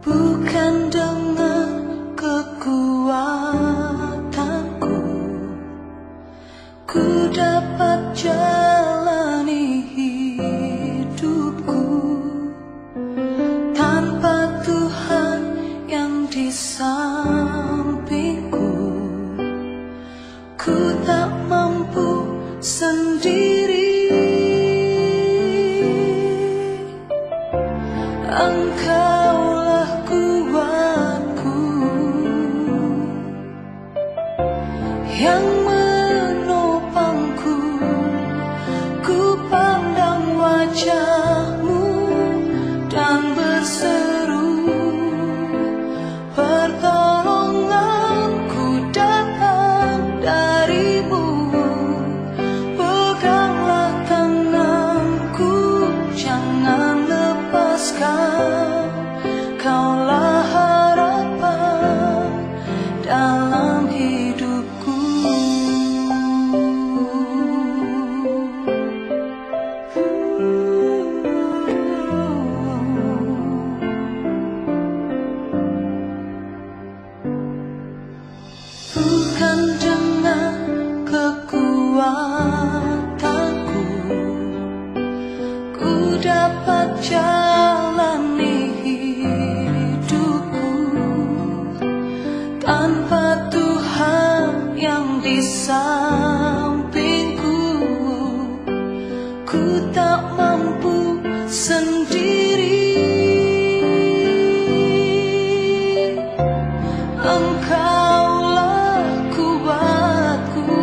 Bukan dengan kekuatanku ku dapat jalani hidupku tanpa Tuhan yang di sampingku. Ku tak mampu sendiri. Engkaulah kuatku yang menopangku. Ku pandang wajah-Mu dan berseru, pertolonganku datang dari-Mu. Peganglah tanganku, jangan lepaskan. Kaulah harapan dalam hidupku. Bukan dengan kekuatanku ku dapat jalani hidupku tanpa Tuhan yang di sampingku. Ku tak mampu sendiri. Engkaulah kuatku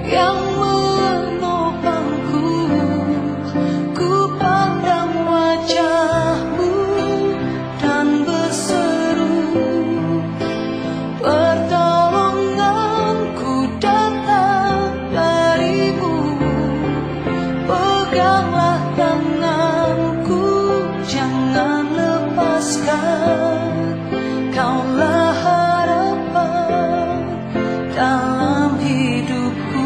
yang menopangku. Ku pandang wajah-Mu dan berseru, pertolonganku datang dari-Mu. Peganglah tanganku, jangan lepaskan. Kaulah harapan dalam hidupku.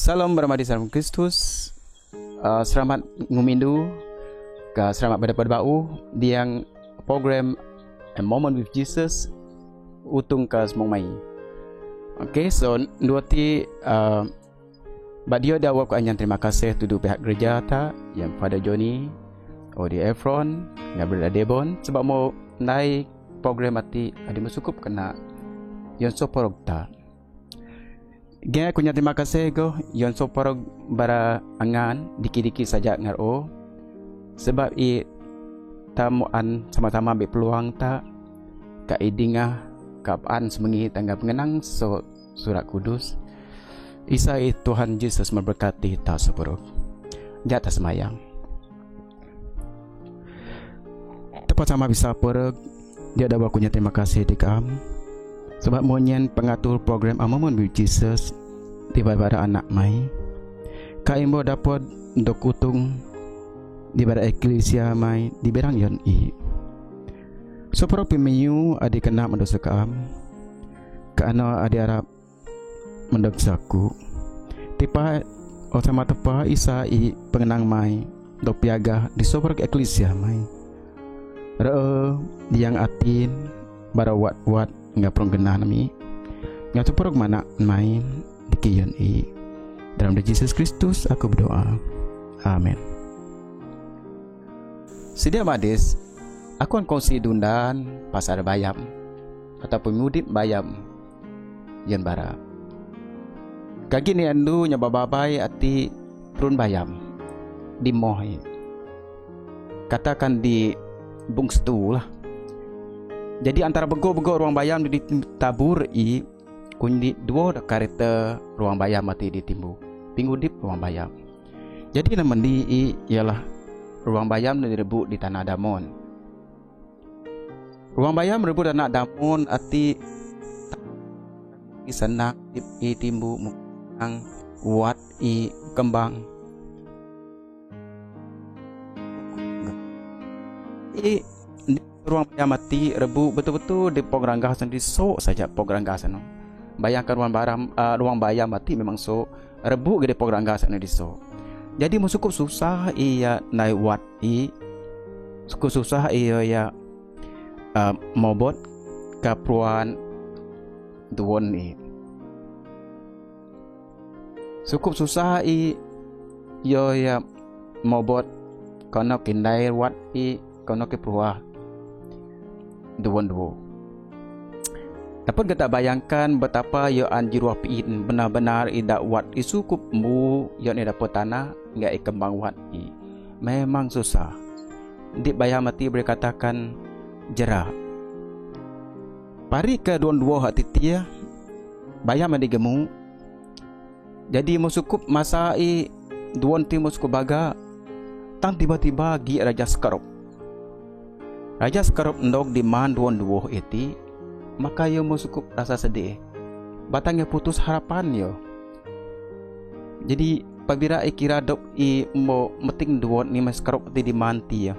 Salam bermadi salam Kristus. Selamat ngumindu, selamat berdapat bau di yang program A Moment with Jesus utung ke semong mai. Okay, so duati badio dah wak anyan terima kasih tudu pihak gereja ta yang pada Johnny, Odi Efron, yang berada Devon sebab mau naik program ati adi musukup kena yang soporok ta. Gaya kunya terima kasih go yon soporog bara angan dikit-dikit saja ngaro. Sebab tamuan sama-sama ambil peluang tak ka idingah kapaan semengi tangga pengenang surat kudus. Isa Tuhan Yesus memberkati tak seporog. Jatah semayang. Tepat sama bisa porog dia ada bakunya terima kasih di kamu. Sebab monyen pengatur program A Moment with Jesus di bara anak mai. Kaimbo dapat dokutung di bara eklesia mai di berang yon i. Sopro pemiyu adi kena mendosa kaam. Karena adi harap mendoksaku. Tipa sama tepa isa i pengenang mai do piaga di sopro eklesia mai. Re yang atin bara wat nggak perlu genah nami nggak tu perlu mana main dikian dalam nama Yesus Kristus aku berdoa, amin. Sedia madis aku akan kongsi dundan pasar bayam atau pemudip bayam yang bara kaki ni andu nyoba babai ati prun bayam di mohi katakan di bungstu lah. Jadi antara bego-bego ruang bayam ditabur kundi dua kereta ruang bayam mati ditimbu. Pingudip ruang bayam. Jadi nama di ialah ruang bayam direbut di tanah Damon. Ruang bayam rebut tanah Damon ati senang timbu mukang wat kembang. Ruang bayam mati rebu betul-betul di pogranggasan di sok saja pogranggasan. Bayangkan ruang bayam mati memang sok rebu di pogranggasan di sok. Jadi cukup susah ia naik wat cukup susah ia mobot kapruan duon ni. Cukup susah ia mobot kono kindai wat kono ke pruah duo. Dapat kita bayangkan betapa yo anjiru apiin benar-benar ida wat cukup mu yo ni dapat tanah enggak kembang wat memang susah. Di bayam mati berkatakan jerah. Pari ke duo hati tia bayam di gemu. Jadi musukup masa duon ti musukup baga tang tiba-tiba gi raja sekarop. Raja sekarang ndok di man duo eti, maka yo mau cukup rasa sedih. Batangnya putus harapan yo. Jadi pabira kira dok mau meting duon ni mas sekarang di manti ya.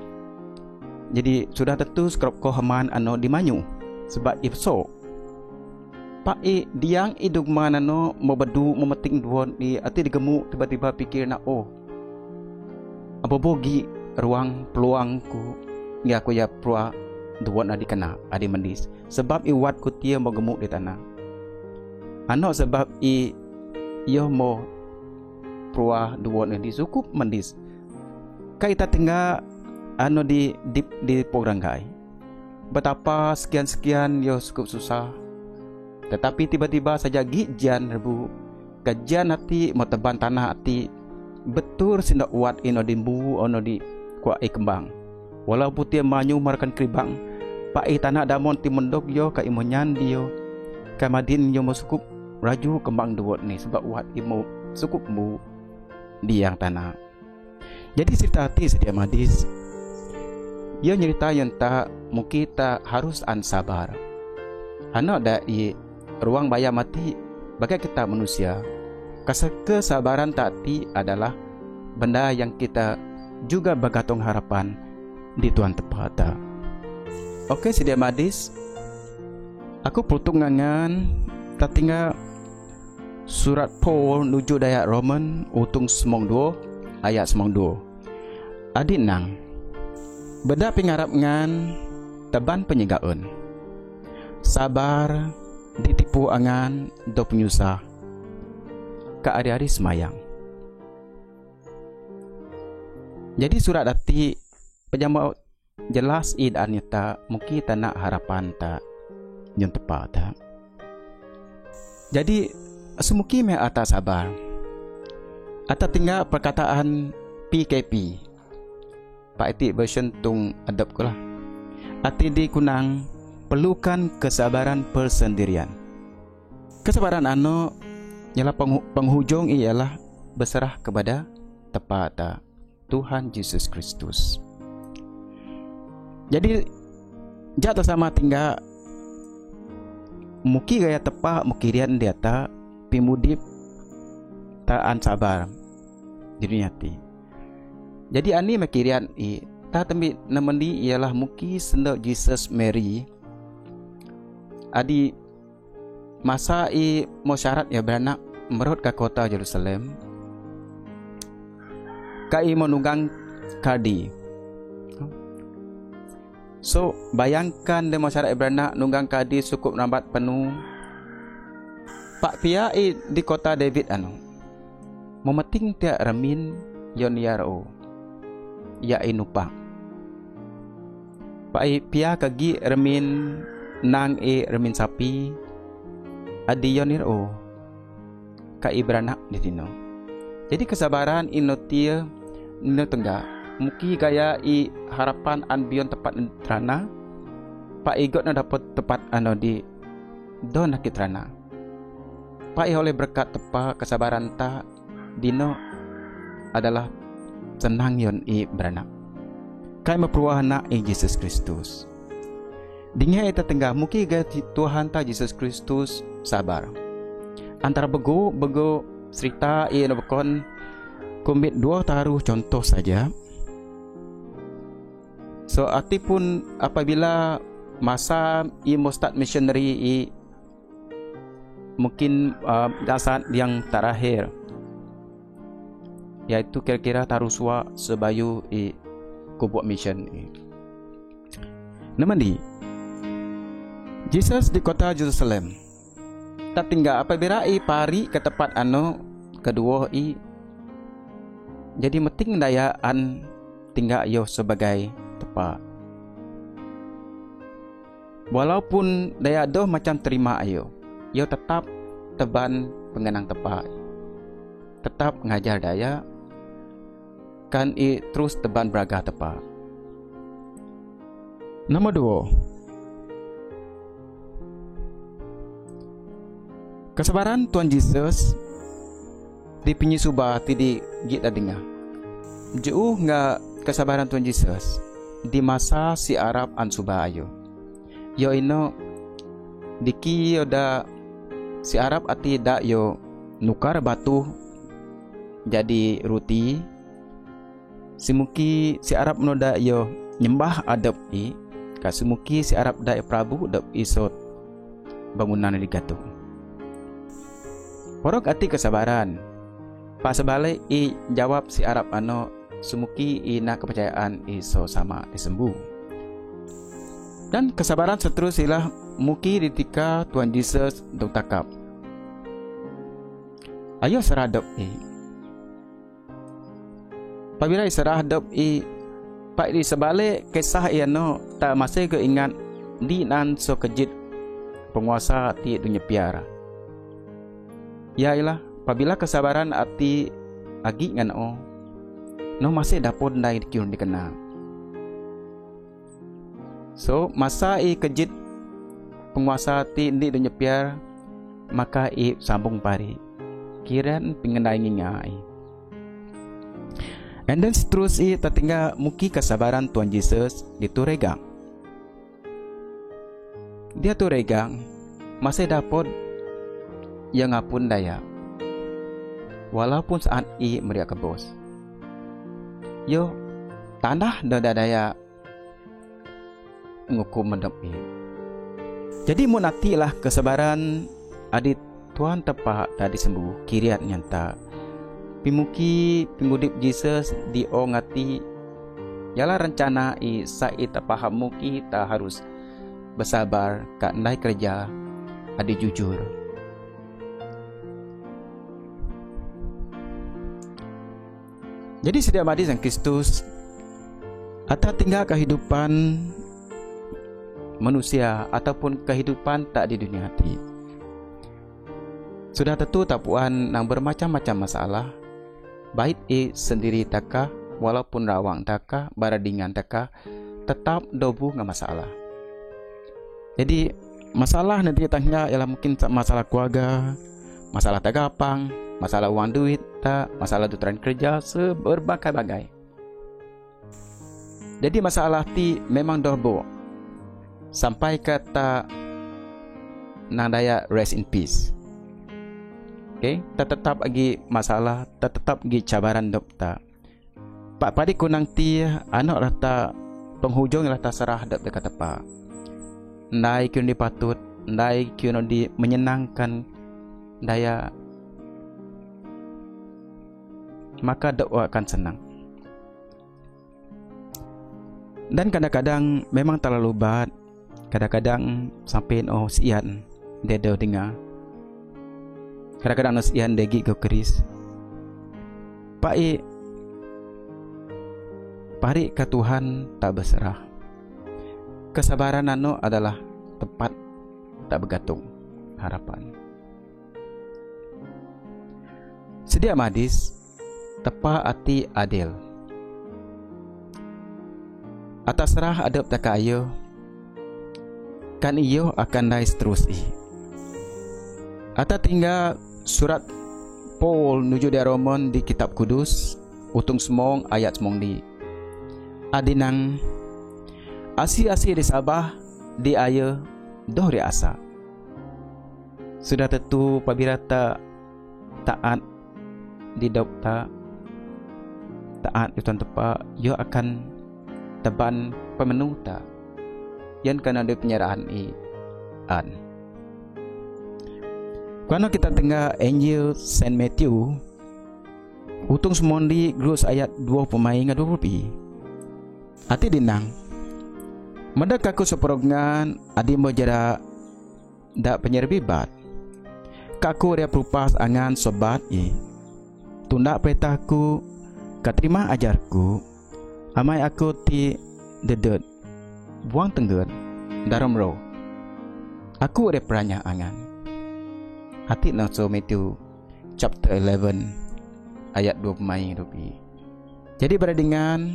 Jadi sudah tentu sekarang kohaman ano di manyu sebab ifso. Pak diang idug mana no mau bedu mau meting duon di ati digemuk tiba-tiba pikir na apa bogi ruang peluangku. Ya aku ya prua duan adi kena adi mendis sebab iwat ku tia mau gemuk di tanah anak sebab yo mau prua duan adi cukup mendis kaita tinggal di pogranggai betapa sekian yo cukup susah tetapi tiba-tiba saja gijan rebu kajian hati mau teban tanah hati betul sindak wat ino dimbu ono di kuai kembang. Walaupun dia manyu markan kribang, pak tanah Damon ti mendok yo ka imonyan dio, kamadin yo musukup raju kembang duot ni sebab wat imo sukup mu di yang tanah. Jadi cerita hati sedia madis, yo nyerita yang tak mungkin tak harus ansabar. Anak dah ruang bayam mati bagi kita manusia. Kesabaran tadi adalah benda yang kita juga bergantung harapan di Tuhan tepat. Oke, sedia madis. Aku putung ngangan tak tinggal surat Paul nuju daya Roman utung semong 2 ayat semong 2. Adik nang beda pingarap ngan teban penyegaun. Sabar ditipu angan do penyusah. Ka ari-ari semayang. Jadi surat dati pejama jelas dan nyata mungkin tak nak harapan tak yang tepat tak. Jadi semuki me ata sabar. Ata tinggal perkataan PKP. Pak Iti version tung adab ko lah. Ati di kunang perlukan kesabaran persendirian. Kesabaran ialah penghujung ialah berserah kepada tepat Tuhan Yesus Kristus. Jadi jatuh sama tinggal muki gaya tepat mukirian dia ta pimudip taan sabar di dunia ti. Jadi ani makirian ta tembi namandi ialah muki sendok Jesus Mary adi masa syarat ya beranak merut ke kota Jerusalem kai menunggang kadi. So bayangkan dia masyarakat beranak nunggang kadi cukup nambat penuh. Pak Pia di kota David memeting tiak remin yon yaro ya inupak. Pak Pia kagi remin nang remin sapi adi yon yaro kai beranak di sino. Jadi kesabaran inotia nino tenggak muki gaya harapan bion tepat trana Pak Igot na dapat tepat di don nakit trana. Pak oleh berkat tepat kesabaran ta dino adalah senang yon beranak. Kai meperuahana Yesus Kristus. Dinga ita tenggah muki gaya Tuhan ta Yesus Kristus sabar. Antara bego cerita bekon kumit dua taruh contoh saja. So ati pun apabila masa mau start missionary mungkin saat yang terakhir yaitu kira-kira taruh suah sebayu kubuat mission namandi Jesus di kota Jerusalem tak tinggal apabila pari ke tempat kedua jadi meting dayaan tinggal yo sebagai tepat. Walaupun daya doh macam terima yo tetap teban pengenang tepat. Tetap ngajar daya kan terus teban beraga tepat. Nombor 2. Kesabaran Tuhan Yesus di pinyi subah di kita dengar. Jauh enggak kesabaran Tuhan Yesus di masa si Arab subah ayo. Yo ino diki yoda si Arab ati dak yo nukar batu jadi roti. Semuki si Arab noda yo nyembah adab kasimuki si Arab dak Prabu dap isot bangunan digatung. Porok ati kesabaran. Pas sebalik jawab si Arab semuki ina kepercayaan iso sama disembuh. Dan kesabaran seterusnya muki ketika Tuhan Yesus dok takap. Ayo seradap apabila seradap pak di sebalik kisah tak masih keingat di nan so kejit penguasa ti dunia piara. Ya ialah apabila kesabaran ati agi ngan masih dapat dai dikiun dikenal. So masa kejit penguasa ti di dunia piara maka sambung pari kiran pengendai ngai. And then terus tertinggal muki kesabaran Tuhan Yesus di Turegang. Dia Turegang masih dapat yang ngapun daya. Walaupun saat meriak ke bos. Yo tanah daya ngukum mendep Jadi munatilah kesabaran adit Tuhan tepat tadi sembuh kiriat nyata. Pimuki pimudip Jesus di ngati yalah rencana sai tak paham muki tak harus bersabar kak ndai kerja adi jujur. Jadi setiap mati Sang Kristus atau tinggal kehidupan manusia ataupun kehidupan tak di dunia hati. Sudah tentu tapuan nang bermacam-macam masalah, baik sendiri taka, walaupun rawang taka, baradingan taka, tetap dobu nggak masalah. Jadi masalah nanti tanya ialah mungkin masalah keluarga, masalah tagapang, masalah uang duit, tak, masalah tuteran kerja, berbagai-bagai. Jadi masalah ti memang dobo sampai kata nang daya rest in peace. Okay, tetap lagi masalah, tetap lagi cabaran dokta. Pak padi kunang ti anak rata penghujung rata serah dap dekat apa. Ndai kiun dipatut, ndai kiun di menyenangkan daya, maka doa akan senang. Dan kadang-kadang memang terlalu bad, kadang-kadang sampai sian dedo dengar. Kadang-kadang nasihan degi ke keris. Pari ke Tuhan tak berserah. Kesabaran adalah tepat tak bergantung harapan. Sedia madis tepa ati adil. Atas serah adab tak ayo, kan iyo akan dais terus Ata tinggal surat Paul nuju dia Roman di kitab kudus utung semong ayat semong di adinang asi-asi di sabah di ayo doh di asa. Sudah tentu pabira taat di dokta taat di tuan tepa yo akan teban pemenuh ta yang kena ada penyerahan an. Kalau kita tengah Injil Saint Matthew utung semondi grus ayat 2 pemain 20 ati dinang mendak aku seperongan adi mojara dak penyerbibat kaku dia perupas angan sobat tunda perintahku katerima ajarku amai aku ti dedet buang tengger dalam roh aku dia peranya angan hati nafsu Matthew chapter 11 ayat 2 pemain rupi. Jadi beradingan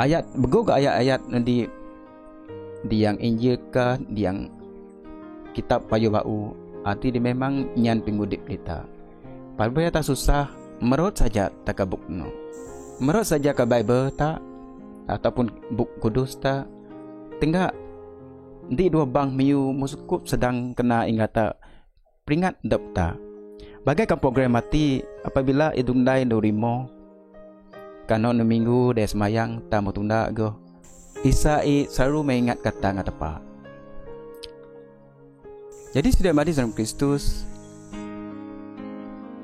ayat begog ayat-ayat di yang Injil ka di yang kitab payu bau arti di memang nyan pingudip kita. Parbaya tak susah merot saja tak ke bukno. Merot saja ke Bible tak ataupun buk kudus tak tinggal di dua bang miu musukup sedang kena ingata peringat dokta. Bagaikan program mati apabila idundai dorimo kanon minggu des mayang tamu tunda go. Isa selalu mengingat kata ngatepa. Jadi sudah mati dalam Kristus.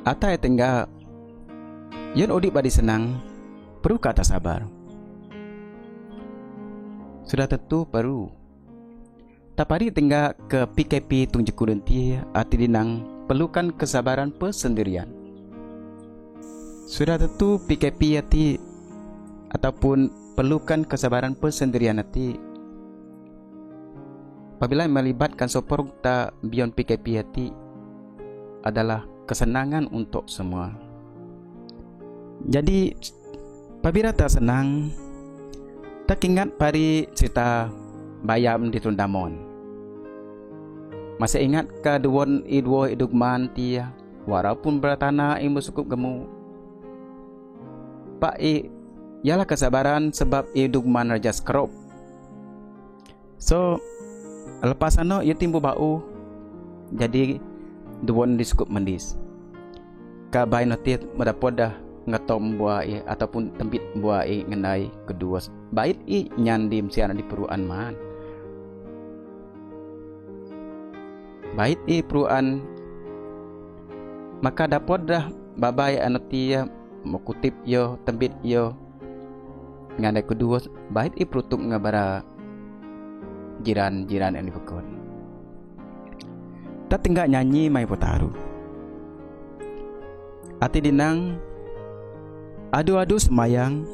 Ata tinggal yon odip badi senang perlu kata sabar. Sudah tentu perlu. Tapari tinggal ke PKP tunjuk kurenti arti dinang perlukan kesabaran persendirian. Sudah tentu PKP hati ataupun perlukan kesabaran persendirian hati. Apabila melibatkan sopor tak beyond PKP hati adalah kesenangan untuk semua. Jadi apabila tak senang, tak ingat pari cerita bayam di Tundamon. Masih ingat ke duon idwo idugman tia walaupun beratana imu sukup gemu. Pak ialah kesabaran sebab idugman raja skrop. So lepas ano ia timbu bau jadi duon disukup mendis. Ka bai notit madapodah ngetom buah ataupun tembit buah ngenai kedua bait nyandim siana di peruan man. Bait peruan maka dapat dah babai anotia mengutip yo tembit yo ngandai kedua bait perutuk ngabara jiran-jiran yang dipekon. Tak tinggal nyanyi mai potaru. Ati dinang adu-adu semayang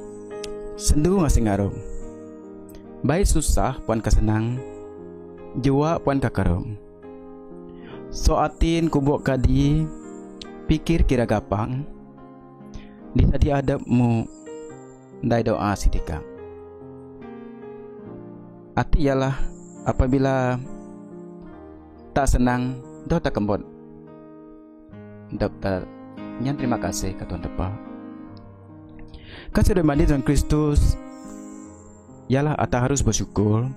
sendu ngasih ngarum. Baik susah puan kesenang, jua puan kakarung. So atin kubuk kadi pikir kira gapang di tadi adabmu dai doa sidika. Ati ialah apabila tak senang do tak kembot. Dokter nyan terima kasih ke Tuhan tepa. Kasih dan mandi Tuhan Kristus ialah ata harus bersyukur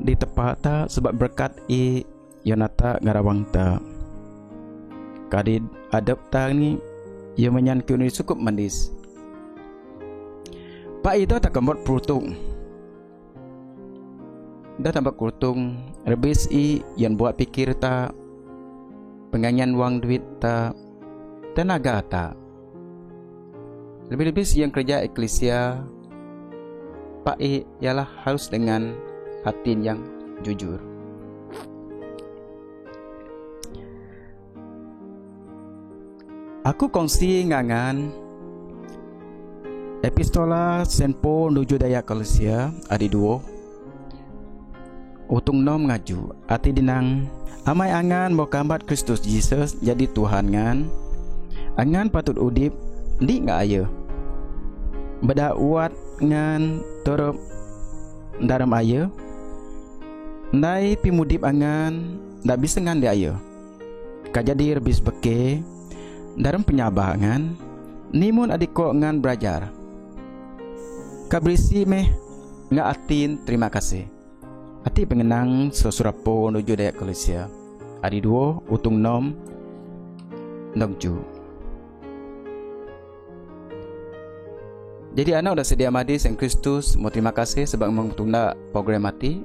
di tepa ta sebab berkat Yonata ngarawang ta. Kadid adab ta ni ia menyan kini cukup mandis. Pak itu tak kembot perutung. Dah tambah kutung rebis yang buat pikir ta penganyan wang duit ta tenaga ta. Lebih-lebih yang kerja eklesia Pak ialah harus dengan hati yang jujur. Aku kongsi ngangan epistola senpo nuju daya eklesia adi duo utung nom ngaju ati dinang amai angan mau kambat Kristus Jesus jadi Tuhan ngan angan patut udip di nggak ayo beda uat ngan torop dalam ayo nai pimudip angan ndak bisa ngan di ayo kajadi rebis beke dalam penyabangan nimun adiko ngan belajar kabrisi meh nggak atin terima kasih. Ati pengenang sesurapo nuju daya eklesia adi duo utung nom nongju. Jadi anak udah sedia madi Sang Kristus mau terima kasih sebab mengtunda program mati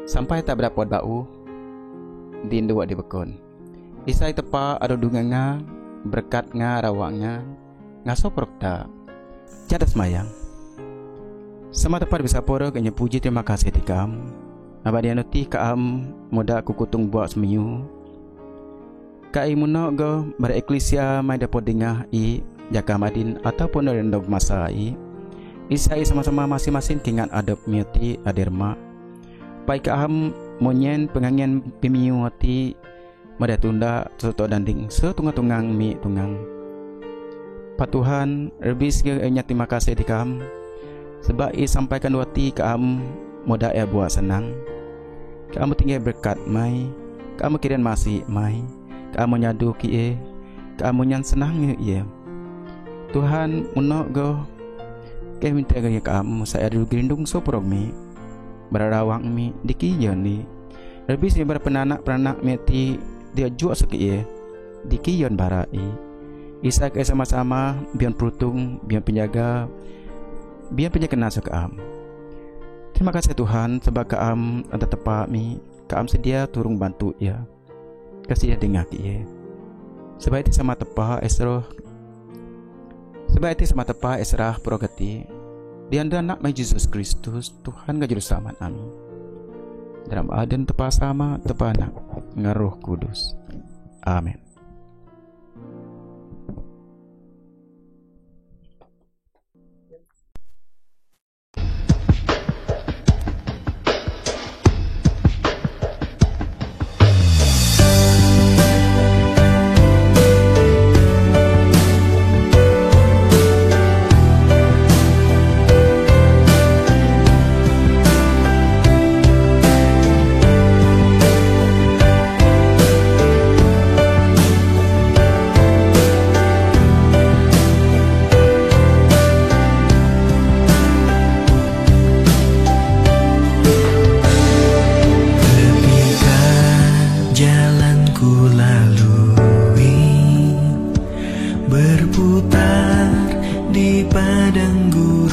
sampai tak berdapat bau dindu di bekon. Isai tepa ada dunganga berkat nga rawangnya ngaso prokta catat semayang. Sama tepat bisa poro kanya puji terima kasih tikam. Abadi anuti kaam muda kukutung buat semiyu. Kai muno go bereklesia mai dapat dengar jaka madin ataupun rendog masa isai sama-sama masing-masing kingat adab miati aderma. Pai kaam monyen pengangen pemiyu hati mada tunda soto danding setunga-tungang mi tungang. Patuhan rebis ge terima kasih tikam. Sebab sampaikan wati kaam muda buat senang. Kamu tinggal berkat mai, kamu kiran masih mai, kamu nyadu kie, kamu nyan senang ye. Tuhan unok go, ke minta gaya kamu saya dulu gerindung soprog mi, berarawang mi dikiyon ni. Lebih sih beranak meti dia jual sekie, dikiyon barai. Isa ke sama-sama biar perutung, biar penjaga. Biar punya kena kaam. Terima kasih Tuhan sebab kaam ada tepat mi, kaam sedia turung bantu ya. Kasih dia dengar ye. Sebab itu sama tepat Esra progati. Dia anak mai Yesus Kristus Tuhan gajuru selamat amin. Dalam aden tepat sama tepat anak ngaruh kudus. Amin. Berputar di padang gurun.